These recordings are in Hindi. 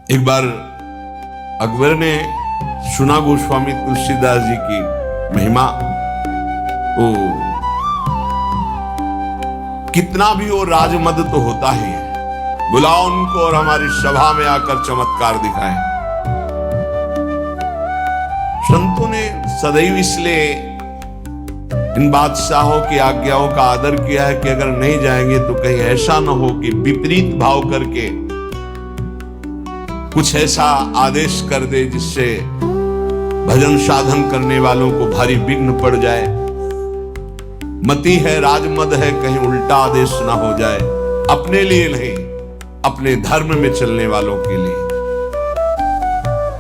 एक बार अकबर ने सुना गोस्वामी तुलसीदास जी की महिमा, वो कितना भी वो राजमद तो होता ही है, बुलाओ उनको और हमारी सभा में आकर चमत्कार दिखाएं। संतों ने सदैव इसलिए इन बादशाहों की आज्ञाओं का आदर किया है कि अगर नहीं जाएंगे तो कहीं ऐसा न हो कि विपरीत भाव करके कुछ ऐसा आदेश कर दे जिससे भजन साधन करने वालों को भारी विघ्न पड़ जाए। मति है, राजमद है, कहीं उल्टा आदेश ना हो जाए, अपने लिए नहीं अपने धर्म में चलने वालों के लिए।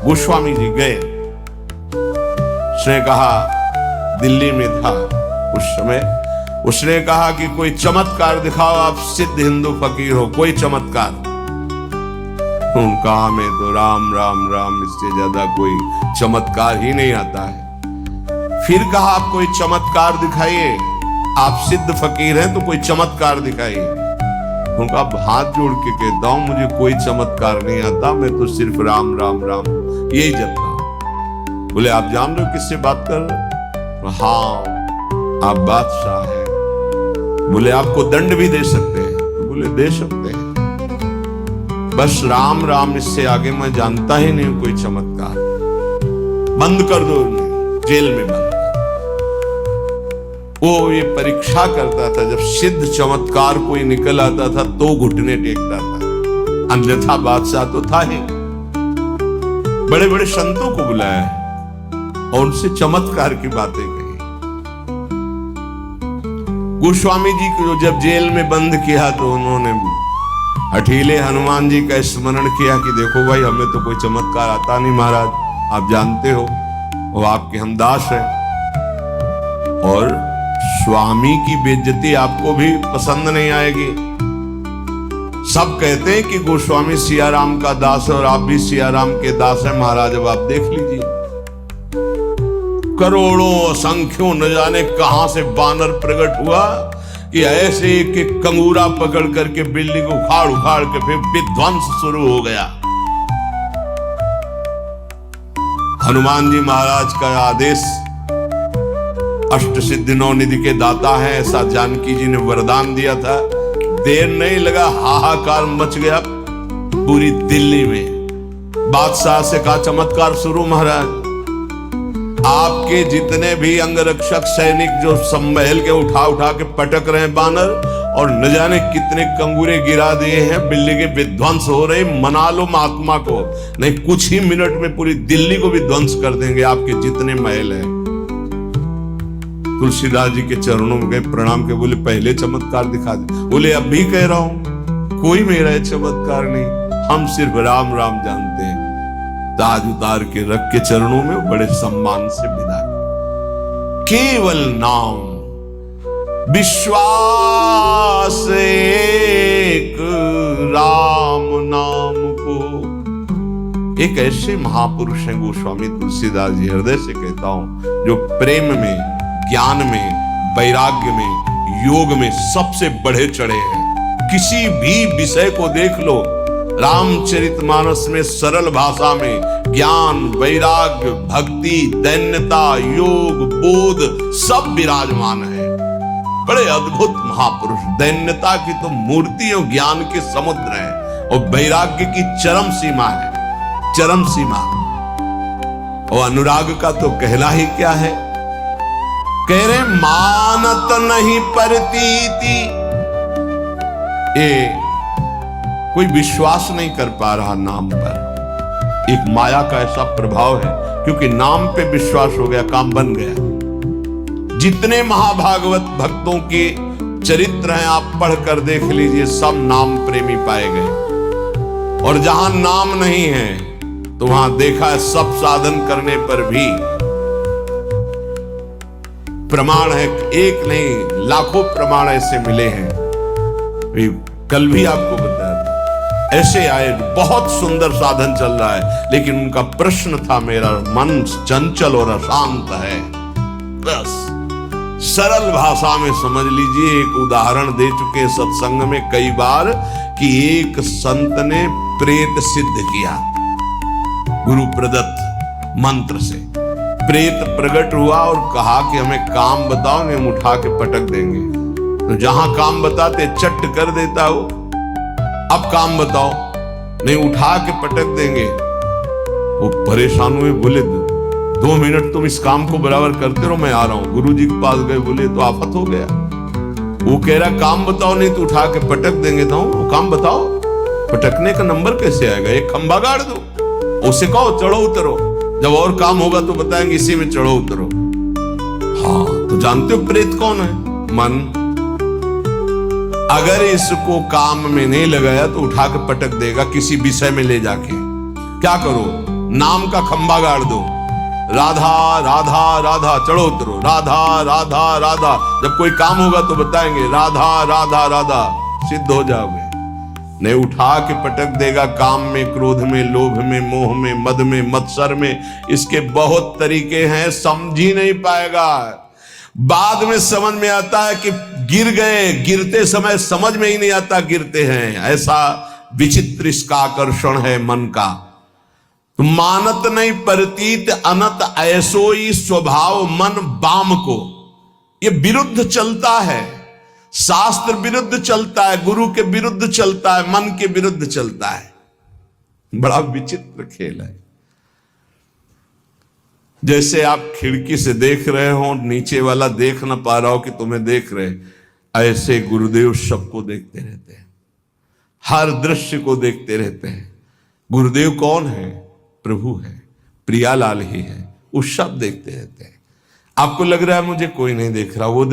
गोस्वामी जी गए, उसने कहा, दिल्ली में था उस समय, उसने कहा कि कोई चमत्कार दिखाओ, आप सिद्ध हिंदू फकीर हो, कोई चमत्कार। उनका हमें तो राम राम राम, इससे ज्यादा कोई चमत्कार ही नहीं आता है। फिर कहा, आप कोई चमत्कार दिखाइए, आप सिद्ध फकीर हैं तो कोई चमत्कार दिखाइए। उनका हाथ जोड़ के कहता हूं, मुझे कोई चमत्कार नहीं आता, मैं तो सिर्फ राम राम राम यही जपता हूं। बोले, आप जान रहे हो किससे बात कर रहे? हाँ, आप बादशाह हैं। बोले, आपको दंड भी दे सकते हैं? तो बोले, दे सकते हैं, बस राम राम, इससे आगे मैं जानता ही नहीं कोई चमत्कार। बंद कर दो उन्हें, जेल में बंद। वो ये परीक्षा करता था, जब सिद्ध चमत्कार कोई निकल आता था तो घुटने टेकता था, अन्यथा बादशाह तो था ही। बड़े बड़े संतों को बुलाया और उनसे चमत्कार की बातें कही। गोस्वामी जी को जब जेल में बंद किया तो उन्होंने हठीले हनुमान जी का स्मरण किया कि देखो भाई, हमें तो कोई चमत्कार आता नहीं महाराज, आप जानते हो वो आपके हम दास हैं, और स्वामी की बेइज्जती आपको भी पसंद नहीं आएगी। सब कहते हैं कि गोस्वामी सियाराम का दास है और आप भी सियाराम के दास हैं महाराज, अब आप देख लीजिए। करोड़ों असंख्यों न जाने कहां से बानर प्रकट हुआ कि ऐसे एक कंगूरा पकड़ करके बिल्डिंग को उखाड़ उखाड़ के फिर विध्वंस शुरू हो गया। हनुमान जी महाराज का आदेश, अष्ट सिद्धि नौ निधि के दाता हैं, ऐसा जानकी जी ने वरदान दिया था। देर नहीं लगा, हाहाकार मच गया पूरी दिल्ली में। बादशाह से कहा, चमत्कार शुरू महाराज, आपके जितने भी अंगरक्षक सैनिक जो संभल के उठा उठा के पटक रहे हैं बानर, और न जाने कितने कंगूरे गिरा दिए हैं, बिल्डिंगें विध्वंस हो रही, मना लो महात्मा को, नहीं कुछ ही मिनट में पूरी दिल्ली को भी ध्वंस कर देंगे आपके जितने महल हैं। तुलसीदास जी के चरणों में गए, प्रणाम के बोले, पहले चमत्कार दिखा दे। बोले, अब भी कह रहा हूं, कोई मेरा चमत्कार नहीं, हम सिर्फ राम राम जानते हैं। ताज उतार के रख के चरणों में बड़े सम्मान से विदा। केवल नाम विश्वास एक राम नाम को। एक ऐसे महापुरुष हैं गोस्वामी तुलसीदास जी, हृदय से कहता हूं, जो प्रेम में, ज्ञान में, वैराग्य में, योग में सबसे बढ़े चढ़े हैं। किसी भी विषय को देख लो, रामचरितमानस में सरल भाषा में ज्ञान, वैराग्य, भक्ति, दैन्यता, योग, बोध सब विराजमान है। बड़े अद्भुत महापुरुष, दैन्यता की तो मूर्ति और ज्ञान के समुद्र है, और वैराग्य की चरम सीमा है, चरम सीमा। और अनुराग का तो कहना ही क्या है, कह रहे मानत नहीं परतीति, कोई विश्वास नहीं कर पा रहा नाम पर। एक माया का ऐसा प्रभाव है, क्योंकि नाम पे विश्वास हो गया, काम बन गया। जितने महाभागवत भक्तों के चरित्र हैं आप पढ़ कर देख लीजिए, सब नाम प्रेमी पाए गए। और जहां नाम नहीं है तो वहां देखा है सब साधन करने पर भी प्रमाण है, एक नहीं लाखों प्रमाण ऐसे मिले हैं। कल भी आपको बताया ऐसे आए, बहुत सुंदर साधन चल रहा है, लेकिन उनका प्रश्न था, मेरा मन चंचल और अशांत है। बस सरल भाषा में समझ लीजिए, एक उदाहरण दे चुके सत्संग में कई बार कि एक संत ने प्रेत सिद्ध किया गुरु प्रदत्त मंत्र से। प्रेत प्रकट हुआ और कहा कि हमें काम बताओ, नहीं हम उठा के पटक देंगे। तो जहां काम बताते चट कर देता हो, अब काम बताओ, नहीं उठा के पटक देंगे। वो परेशान हुए, बोले 2 मिनट तुम इस काम को बराबर करते रहो, मैं आ रहा हूं। गुरु जी के पास गए, बोले तो आफत हो गया। वो कह रहा काम बताओ, नहीं तो उठा के पटक देंगे। तो काम बताओ, पटकने का नंबर कैसे आएगा? एक खंबा गाड़ दो, उसे कहो चढ़ो उतरो, जब और काम होगा तो बताएंगे इसी में चढ़ो उतरो। हाँ, तो जानते हो प्रेत कौन है? मन। अगर इसको काम में नहीं लगाया तो उठा के पटक देगा किसी विषय में ले जाके। क्या करो? नाम का खंबा गाड़ दो, राधा राधा राधा, चढ़ो उतरो, राधा राधा राधा। जब कोई काम होगा तो बताएंगे राधा राधा राधा, सिद्ध हो जाओगे। नहीं उठा के पटक देगा काम में, क्रोध में, लोभ में, मोह में, मद में, मत्सर में। इसके बहुत तरीके हैं, समझ ही नहीं पाएगा। बाद में समझ में आता है कि गिर गए, गिरते समय समझ में ही नहीं आता गिरते हैं। ऐसा विचित्र इसका आकर्षण है मन का। तो मानत नहीं प्रतीत अनत ऐसोई स्वभाव मन बाम को। ये विरुद्ध चलता है, शास्त्र विरुद्ध चलता है, गुरु के विरुद्ध चलता है, मन के विरुद्ध चलता है। बड़ा विचित्र खेल है। जैसे आप खिड़की से देख रहे हो, नीचे वाला देख ना पा रहा हो कि तुम्हें देख रहे, ऐसे गुरुदेव सबको देखते रहते हैं, हर दृश्य को देखते रहते हैं। गुरुदेव कौन है? प्रभु है, प्रियालाल ही है। वो सब देखते रहते हैं। आपको लग रहा है मुझे कोई नहीं देख रहा, वो